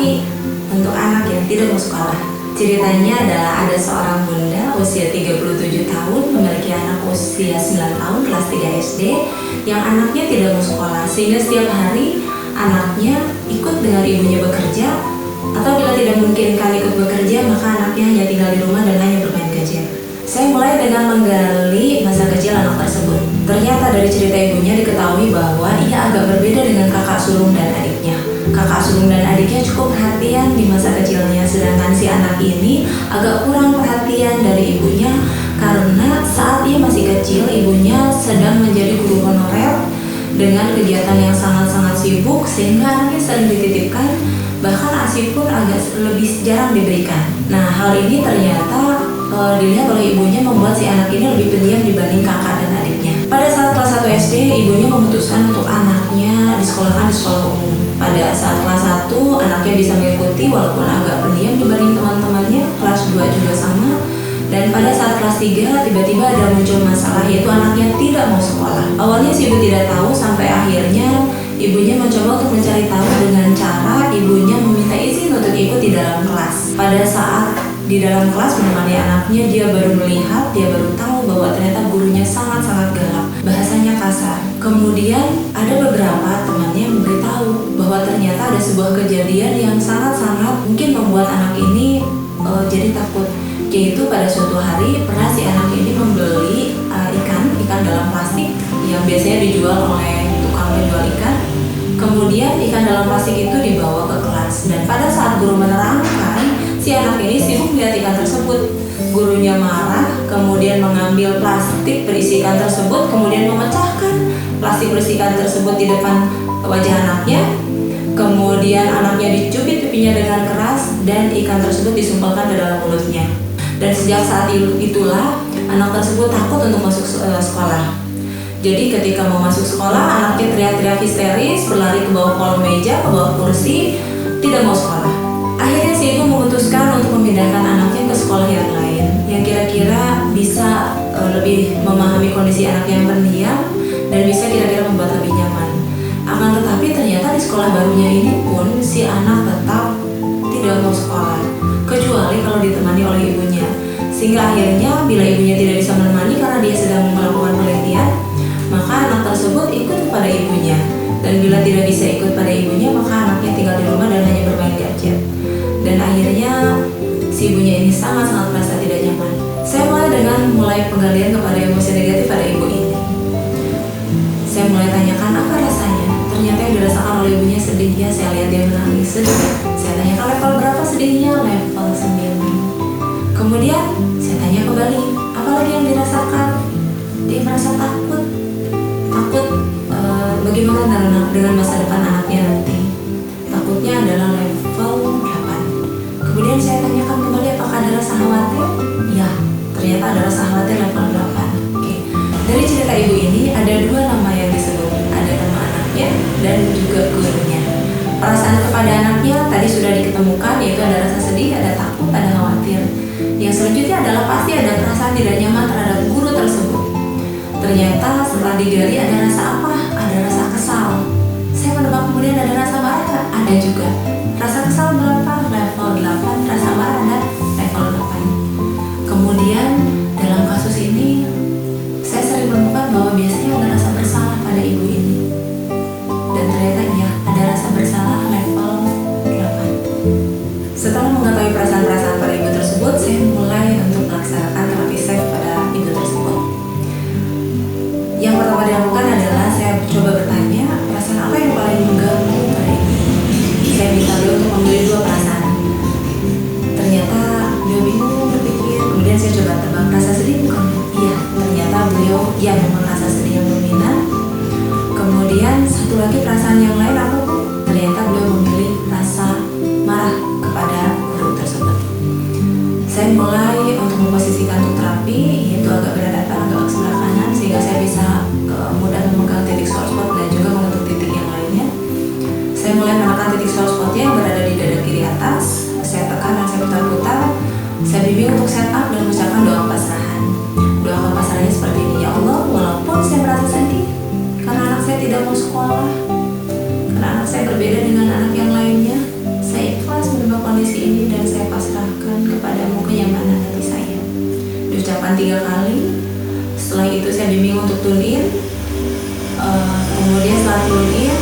lagi untuk anak yang tidak mau sekolah. Ceritanya adalah ada seorang bunda usia 37 tahun memiliki anak usia 9 tahun kelas 3 SD yang anaknya tidak mau sekolah, sehingga setiap hari anaknya ikut dengan ibunya bekerja, atau bila tidak memungkinkan ikut bekerja maka anaknya hanya tinggal di rumah dan hanya bermain gadget. Saya mulai dengan menggali masa kecil anak tersebut. Ternyata dari cerita ibunya diketahui bahwa ia agak berbeda dengan kakak sulung dan adiknya. Kakak sulung dan adiknya cukup perhatian di masa kecilnya, sedangkan si anak ini agak kurang perhatian dari ibunya karena saat ia masih kecil ibunya sedang menjadi guru honorer dengan kegiatan yang sangat-sangat sibuk, sehingga anaknya sering dititipkan, bahkan ASI pun agak lebih jarang diberikan. Nah, hal ini ternyata dilihat oleh ibunya membuat si anak ini lebih pendiam dibanding kakak dan adiknya. Pada saat kelas 1 SD, ibunya memutuskan untuk anaknya disekolahkan di sekolah umum. Pada saat kelas 1, anaknya bisa mengikuti walaupun agak pendiam dibanding teman-temannya. Kelas 2 juga sama. Dan pada saat kelas 3, tiba-tiba ada muncul masalah, yaitu anaknya tidak mau sekolah. Awalnya si ibu tidak tahu, sampai akhirnya ibunya mencoba untuk mencari tahu dengan cara ibunya meminta izin untuk ikut di dalam kelas. Pada saat di dalam kelas menemani anaknya, dia baru melihat, dia baru tahu bahwa ternyata gurunya sangat-sangat galak, bahasanya kasar. Kemudian ada beberapa temannya yang memberitahu bahwa ternyata ada sebuah kejadian yang sangat-sangat mungkin membuat anak ini jadi takut. Yaitu pada suatu hari pernah si anak ini membeli ikan dalam plastik yang biasanya dijual oleh tukang penjual ikan. Kemudian ikan dalam plastik itu dibawa ke kelas, dan pada saat guru menerangkan, si anak ini sibuk melihat ikan tersebut. Gurunya marah, kemudian mengambil plastik berisi ikan tersebut, kemudian memecahkan plastik berisi ikan tersebut di depan wajah anaknya. Kemudian anaknya dicubit pipinya dengan keras dan ikan tersebut disumpalkan ke dalam mulutnya. Dan sejak saat itulah anak tersebut takut untuk masuk sekolah. Jadi ketika mau masuk sekolah, anaknya teriak-teriak histeris, berlari ke bawah kolong meja, ke bawah kursi, tidak mau sekolah. Akhirnya si ibu memutuskan untuk memindahkan anaknya ke sekolah yang lain, yang kira-kira bisa lebih memahami kondisi anak yang pendiam dan bisa kira-kira membuat lebih nyaman. Akan tetapi ternyata di sekolah barunya ini pun si anak tetap tidak mau sekolah, kecuali kalau ditemani oleh ibunya. Sehingga akhirnya bila ibunya tidak bisa menemani karena dia sedang melakukan penelitian, maka anak tersebut ikut kepada ibunya. Dan bila tidak bisa ikut pada ibunya, maka anaknya tinggal di rumah dan hanya bermain gadget. Dan akhirnya si ibunya ini sangat-sangat merasa tidak nyaman. Saya mulai penggalian kepada emosi negatif pada ibu ini. Saya mulai tanyakan apa rasanya. Ternyata yang dirasakan oleh ibunya sedih. Ya, saya lihat dia menangis sedih. Saya tanyakan level berapa sedihnya, level 9. Kemudian saya tanya kembali, apa lagi yang dirasakan? Dia merasa takut bagaimana dengan masa depan anaknya nanti. Takutnya adalah level 8. Kemudian saya tanyakan kembali, apakah ada rasa khawatir? Ya, ternyata ada rasa khawatir level 8. Oke. Dari cerita ibu ini ada 2 nama yang disebut, ada nama anaknya dan juga gurunya. Perasaan kepada anaknya tadi sudah diketemukan, yaitu ada rasa sedih, ada takut, ada khawatir. Yang selanjutnya adalah pasti ada perasaan tidak nyaman terhadap guru tersebut. Ternyata setelah digali ada rasa apa? Ada rasa kesal. Saya menebak kemudian ada rasa marah, ada juga. Rasa kesal berapa? Level 8. Rasa marah ada level 8. Kemudian dalam kasus ini saya sering menemukan bahwa biasanya ada rasa bersalah pada ibu ini. Dan ternyata iya, ada rasa bersalah level 8. Setelah mengetahui perasaan-perasaan pada ibu tersebut, saya mulai untuk melaksanakan terapi safe pada ibu tersebut. Yang pertama dilakukan adalah saya coba bertanya, perasaan apa yang paling mengganggu pada ibu? Saya minta dia untuk memilih 2 perasaan. Ternyata beliau bingung berpikir. Kemudian saya coba tebak, rasa sedih bukan? Iya, ternyata beliau memang rasa sedih yang dominan. Kemudian satu lagi perasaan yang lain apa Bu? Ternyata beliau memilih rasa marah kepada guru tersebut. Saya mulai untuk memposisikan untuk terapi, yaitu agak berhadapan, agak ke sebelah kanan, sehingga saya bisa mudah memegang titik sore spot dan juga mengetuk titik yang lainnya. Saya mulai menekan titik sore spotnya yang berada di dada kiri atas. Saya tekan dan saya putar-putar. Saya bimbing untuk setup dan mengucapkan doa pasrahan. Doa pasrahannya seperti ini, ya Allah, walaupun saya merasa sedih karena anak saya tidak mau sekolah, karena 3 kali. Setelah itu saya bimbing untuk tune in. Kemudian setelah tune in,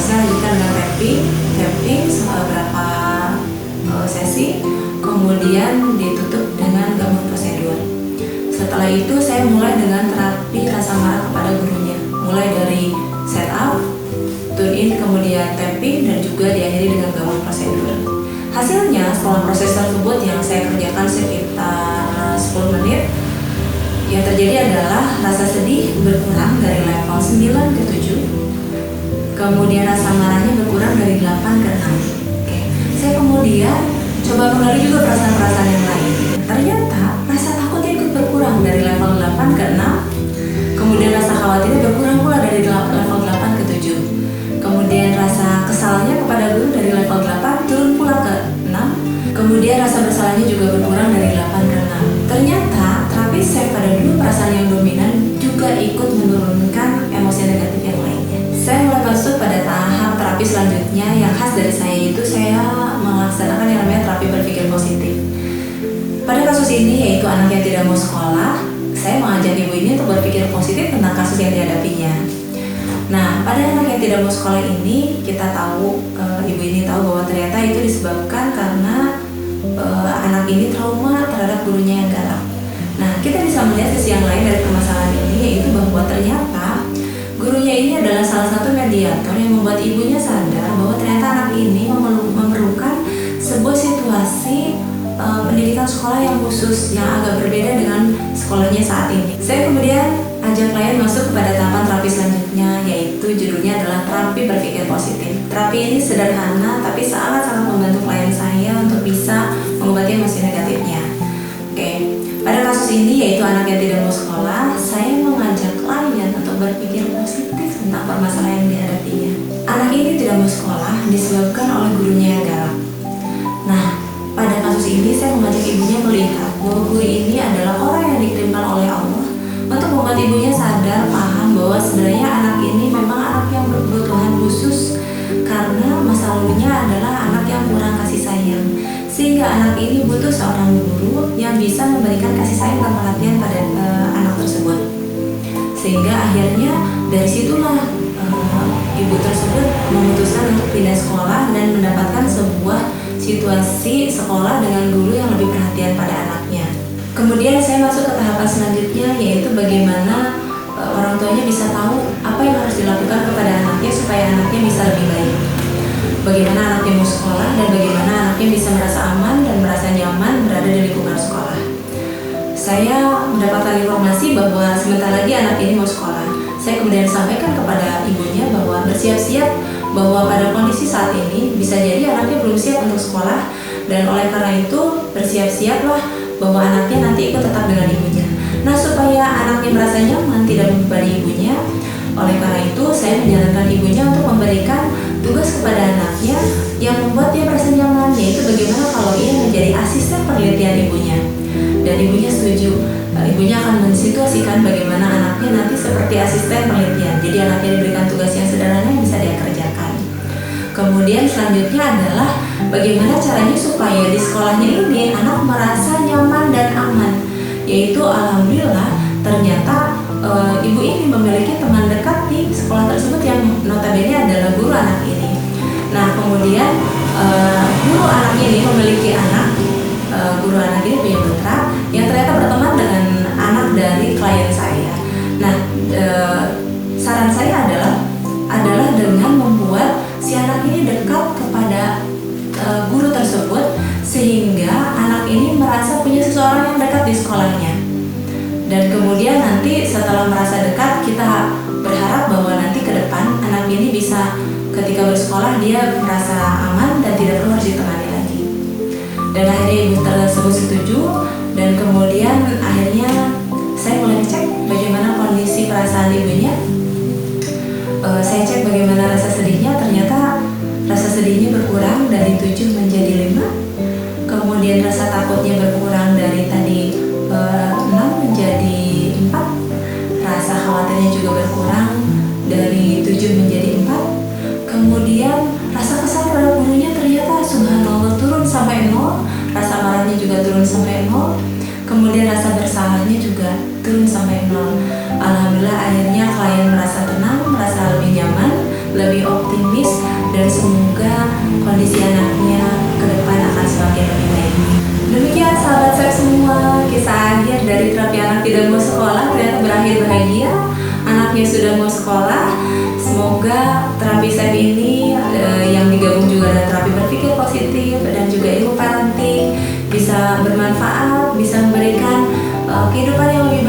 saya lanjutkan dengan tapping beberapa sesi. Kemudian ditutup dengan gabung prosedur. Setelah itu saya mulai dengan terapi rasa marah kepada gurunya. Mulai dari setup, tune in, kemudian tapping, dan juga diakhiri dengan gabung prosedur. Hasilnya setelah proses tersebut yang saya kerjakan sekitar 10 menit, yang terjadi adalah rasa sedih berkurang dari level 9 ke 7. Kemudian rasa marahnya berkurang dari 8 ke 6. Oke. Saya kemudian coba mengenali juga perasaan-perasaan yang lain. Ternyata rasa takutnya ikut berkurang dari level 8 ke 6. Kemudian rasa khawatirnya berkurang pula dari level 8 ke 7. Kemudian rasa kesalnya kepada guru dari level 8 turun pula ke 6. Kemudian rasa bersalahnya juga berkurang dari 8 ke 6. Ternyata terapi saya pada dulu perasaan yang dominan juga ikut menurunkan emosi negatif yang lainnya. Saya mulai masuk pada tahap terapi selanjutnya yang khas dari saya, yaitu saya melaksanakan yang namanya terapi berpikir positif. Pada kasus ini, yaitu anak yang tidak mau sekolah, saya mengajak ibu ini untuk berpikir positif tentang kasus yang dihadapinya. Nah, pada anak yang tidak mau sekolah ini, kita tahu, ibu ini tahu bahwa ternyata itu disebabkan karena anak ini trauma terhadap gurunya yang galak. Nah, kita bisa melihat sisi yang lain dari permasalahan ini, yaitu bahwa ternyata gurunya ini adalah salah satu mediator yang membuat ibunya sadar bahwa ternyata anak ini memerlukan sebuah situasi pendidikan sekolah yang khusus, yang agak berbeda dengan sekolahnya saat ini. Saya kemudian ajak klien masuk kepada tahapan terapi selanjutnya, yaitu judulnya adalah terapi berpikir positif. Terapi ini sederhana tapi sangat-sangat membantu klien saya untuk bisa mengobati emosi negatifnya. Oke, pada kasus ini, yaitu anak yang tidak mau sekolah, saya mengajak klien untuk berpikir positif tentang permasalahan yang dihadapinya. Anak ini tidak mau sekolah disebabkan oleh gurunya yang galak. Nah, pada kasus ini saya mengajak ibunya melihat bahwa guru ini adalah orang yang dikirimkan oleh Allah untuk membuat ibunya sadar, paham bahwa sebenarnya anak ini memang anak yang berkebutuhan khusus karena masa lalunya adalah anak yang kurang kasih sayang, sehingga anak ini butuh seorang guru yang bisa memberikan kasih sayang dan perhatian pada anak tersebut. Sehingga akhirnya dari situlah ibu tersebut memutuskan untuk pindah sekolah dan mendapatkan sebuah situasi sekolah dengan guru yang lebih perhatian pada anaknya. Kemudian saya masuk ke tahapan selanjutnya, yaitu bagaimana orang tuanya bisa tahu apa yang harus dilakukan kepada anaknya supaya anaknya bisa lebih baik. Bagaimana anaknya mau sekolah dan bagaimana anaknya bisa merasa aman dan merasa nyaman berada di lingkungan sekolah. Saya mendapatkan informasi bahwa sebentar lagi anak ini mau sekolah. Saya kemudian sampaikan kepada ibunya bahwa bersiap-siap bahwa pada kondisi saat ini bisa jadi anaknya belum siap untuk sekolah, dan oleh karena itu bersiap-siaplah bahwa anaknya nanti ikut tetap dengan ibunya. Nah, supaya anaknya merasa nyaman, tidak membebani ibunya, oleh karena itu saya menyarankan ibunya untuk memberikan tugas kepada anaknya yang membuat dia merasa nyaman, yaitu bagaimana kalau ia menjadi asisten penelitian ibunya. Dan ibunya setuju. Ibunya akan mensituasikan bagaimana anaknya nanti seperti asisten penelitian. Jadi anaknya diberikan tugas yang sederhana yang bisa dia kerjakan. Kemudian selanjutnya adalah bagaimana caranya supaya di sekolahnya ini anak merasa nyaman dan aman. Yaitu alhamdulillah ternyata ibu ini memiliki teman dekat di sekolah tersebut yang notabene adalah guru anak ini. Nah, kemudian guru anaknya ini memiliki anak. Guru anak ini punya putra yang ternyata berteman dengan anak dari klien saya. Nah, saran saya adalah dengan membuat si anak ini dekat kepada guru tersebut, sehingga anak ini merasa punya seseorang yang dekat di sekolahnya. Dan kemudian nanti setelah merasa dekat, kita berharap bahwa nanti ke depan anak ini bisa ketika bersekolah dia merasa aman dan tidak perlu harus ditemani lagi. Dan akhirnya ibu tersebut setuju, dan kemudian akhirnya saya mulai cek bagaimana kondisi perasaan ibunya. Saya cek bagaimana rasa sedihnya, ternyata rasa sedihnya berkurang dari 7 menjadi 5. Kemudian rasa takutnya berkurang dari tadi 6 menjadi 4. Rasa khawatirnya juga berkurang dari 7 menjadi 4. Kemudian rasa kesal terhadap gurunya ternyata subhanallah turun sampai 0. Rasa marahnya juga turun sampai 0. Kemudian rasa bersalahnya sudah mau sekolah, semoga terapi SEP ini yang digabung juga dengan terapi berpikir positif dan juga ilmu parenting bisa bermanfaat, bisa memberikan kehidupan yang lebih